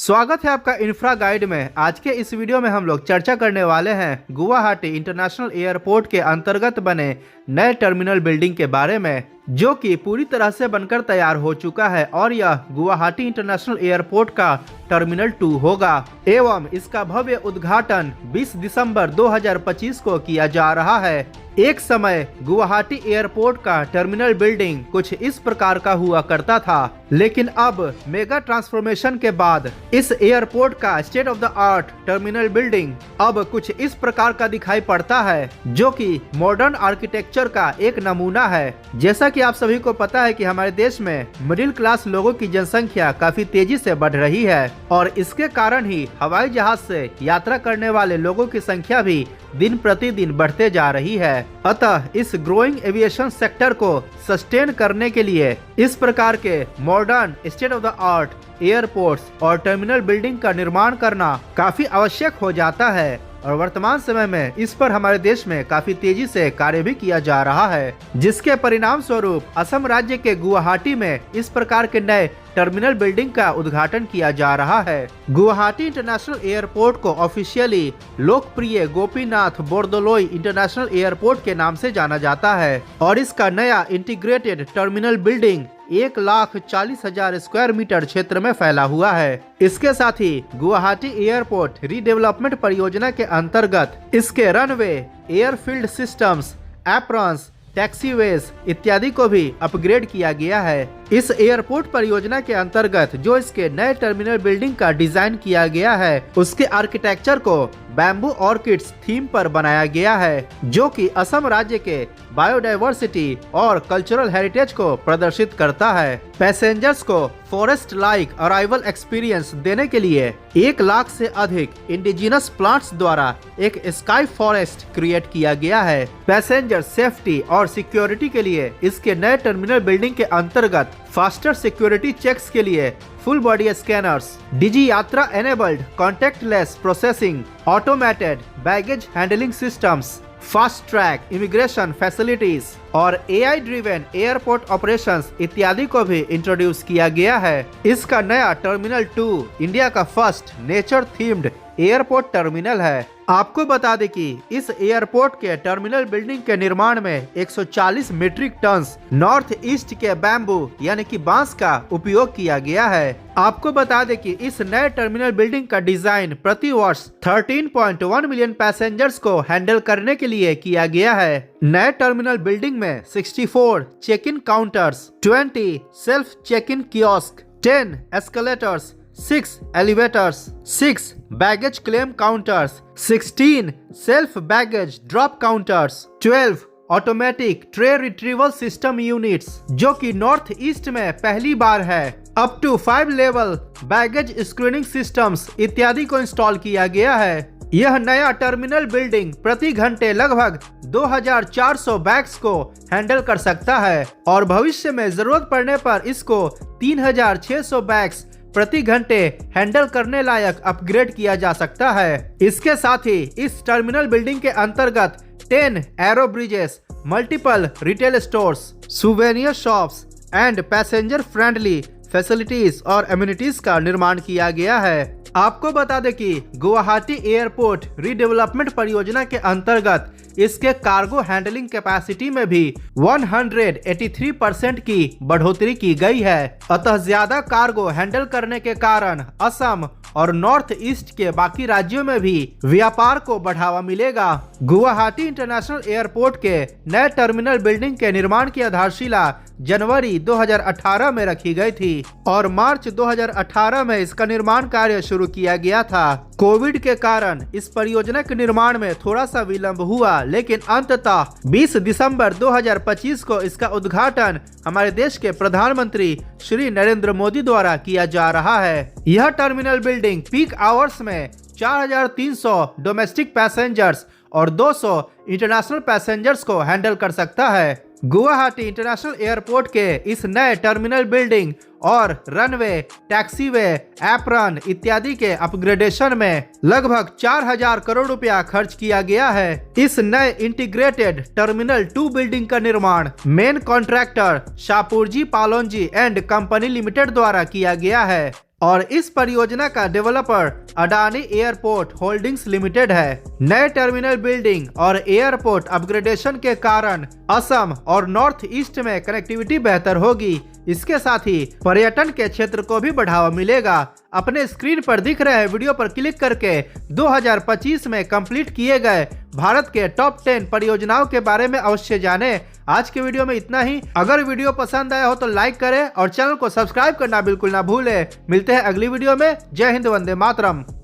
स्वागत है आपका इंफ्रा गाइड में। आज के इस वीडियो में हम लोग चर्चा करने वाले हैं गुवाहाटी इंटरनेशनल एयरपोर्ट के अंतर्गत बने नए टर्मिनल बिल्डिंग के बारे में, जो कि पूरी तरह से बनकर तैयार हो चुका है और यह गुवाहाटी इंटरनेशनल एयरपोर्ट का टर्मिनल 2 होगा एवं इसका भव्य उद्घाटन 20 दिसंबर 2025 को किया जा रहा है। एक समय गुवाहाटी एयरपोर्ट का टर्मिनल बिल्डिंग कुछ इस प्रकार का हुआ करता था, लेकिन अब मेगा ट्रांसफॉर्मेशन के बाद इस एयरपोर्ट का state of the art terminal building अब कुछ इस प्रकार का दिखाई पड़ता है, जो कि मॉडर्न आर्किटेक्चर का एक नमूना है। जैसा कि आप सभी को पता है कि हमारे देश में मिडिल क्लास लोगों की जनसंख्या काफी तेजी से बढ़ रही है और इसके कारण ही हवाई जहाज से यात्रा करने वाले लोगों की संख्या भी दिन प्रतिदिन बढ़ते जा रही है। अतः इस ग्रोइंग एविएशन सेक्टर को सस्टेन करने के लिए इस प्रकार के modern state of the art airports और टर्मिनल बिल्डिंग का निर्माण करना काफी आवश्यक हो जाता है और वर्तमान समय में इस पर हमारे देश में काफी तेजी से कार्य भी किया जा रहा है, जिसके परिणाम स्वरूप असम राज्य के गुवाहाटी में इस प्रकार के नए टर्मिनल बिल्डिंग का उद्घाटन किया जा रहा है। गुवाहाटी इंटरनेशनल एयरपोर्ट को ऑफिशियली लोकप्रिय गोपीनाथ बोरदोलोई इंटरनेशनल एयरपोर्ट के नाम से जाना जाता है और इसका नया integrated terminal building 1,40,000 square metre क्षेत्र में फैला हुआ है। इसके साथ ही गुवाहाटी एयरपोर्ट रीडेवलपमेंट परियोजना के अंतर्गत इसके रनवे, एयरफील्ड सिस्टम्स, एप्रॉन्स, टैक्सीवेज इत्यादि को भी अपग्रेड किया गया है। इस एयरपोर्ट परियोजना के अंतर्गत जो इसके नए टर्मिनल बिल्डिंग का डिजाइन किया गया है, उसके आर्किटेक्चर को बैम्बू ऑर्किड्स थीम पर बनाया गया है, जो कि असम राज्य के बायोडायवर्सिटी और कल्चरल हेरिटेज को प्रदर्शित करता है। पैसेंजर्स को फॉरेस्ट लाइक अराइवल एक्सपीरियंस देने के लिए 1 लाख से अधिक इंडिजिनस प्लांट्स द्वारा एक स्काई फॉरेस्ट क्रिएट किया गया है। पैसेंजर सेफ्टी और सिक्योरिटी के लिए इसके नए टर्मिनल बिल्डिंग के अंतर्गत फास्टर सिक्योरिटी चेक्स के लिए फुल बॉडी स्कैनर्स, डिजी यात्रा enabled contact lens processing, automated baggage handling systems, fast track immigration facilities और एआई ड्रिवेन एयरपोर्ट ऑपरेशंस इत्यादि को भी इंट्रोड्यूस किया गया है। इसका नया टर्मिनल 2 इंडिया का first nature themed airport terminal है। आपको बता दें कि इस एयरपोर्ट के टर्मिनल बिल्डिंग के निर्माण में 140 मीट्रिक टन्स नॉर्थ ईस्ट के बैम्बू यानी कि बांस का उपयोग किया गया है। आपको बता दें कि इस नए टर्मिनल बिल्डिंग का डिजाइन प्रति वर्ष 13.1 मिलियन पैसेंजर्स को हैंडल करने के लिए किया गया है। नए टर्मिनल बिल्डिंग में 64 check in counters, 20 self check in kiosk, 10 escalators, 6 elevators, 6 baggage claim counters, 16 self baggage drop counters, 12 automatic tray retrieval system units, जो कि नॉर्थ ईस्ट में पहली बार है, up to 5 level baggage screening systems इत्यादि को install किया गया है। यह नया टर्मिनल बिल्डिंग प्रति घंटे लगभग 2400 बैग्स को हैंडल कर सकता है और भविष्य में जरूरत पड़ने पर इसको 3600 बैग्स प्रति घंटे हैंडल करने लायक अपग्रेड किया जा सकता है। इसके साथ ही इस टर्मिनल बिल्डिंग के अंतर्गत 10 arrow bridges, multiple retail stores, souvenir shops and passenger friendly facilities और एम्यूनिटीज का निर्माण किया गया है। आपको बता दें कि गुवाहाटी एयरपोर्ट रीडेवलपमेंट परियोजना के अंतर्गत इसके कार्गो हैंडलिंग कैपेसिटी में भी 183% की बढ़ोतरी की गई है। अतः ज्यादा कार्गो हैंडल करने के कारण असम और नॉर्थ ईस्ट के बाकी राज्यों में भी व्यापार को बढ़ावा मिलेगा। गुवाहाटी इंटरनेशनल एयरपोर्ट के नए टर्मिनल बिल्डिंग के निर्माण की आधारशिला जनवरी 2018 में रखी गई थी और मार्च 2018 में इसका निर्माण कार्य शुरू किया गया था। कोविड के कारण इस परियोजना के निर्माण में थोड़ा सा विलंब हुआ, लेकिन अंततः 20 दिसंबर 2025 को इसका उद्घाटन हमारे देश के प्रधानमंत्री श्री नरेंद्र मोदी द्वारा किया जा रहा है। यह टर्मिनल बिल्डिंग पीक आवर्स में 4300 डोमेस्टिक पैसेंजर्स और 200 इंटरनेशनल पैसेंजर्स को हैंडल कर सकता है। गुवाहाटी इंटरनेशनल एयरपोर्ट के इस नए टर्मिनल बिल्डिंग और रनवे, टैक्सीवे, एप्रॉन इत्यादि के अपग्रेडेशन में लगभग 4000 करोड़ रुपया खर्च किया गया है। इस नए इंटीग्रेटेड टर्मिनल 2 बिल्डिंग का निर्माण main contractor Shapoorji Pallonji and company limited द्वारा किया गया है। और इस परियोजना का developer Adani airport holdings limited है। नए टर्मिनल बिल्डिंग और एयरपोर्ट अपग्रेडेशन के कारण असम और नॉर्थ ईस्ट में कनेक्टिविटी बेहतर होगी। इसके साथ ही पर्यटन के क्षेत्र को भी बढ़ावा मिलेगा। अपने स्क्रीन पर दिख रहे वीडियो पर क्लिक करके 2025 में कंप्लीट किए गए भारत के टॉप 10 परियोजनाओं के बारे में अवश्य जानें। आज के वीडियो में इतना ही। अगर वीडियो पसंद आया हो तो लाइक करें और चैनल को सब्सक्राइब करना बिल्कुल ना भूलें। मिलते हैं अगली वीडियो में। जय हिंद, वंदे मातरम।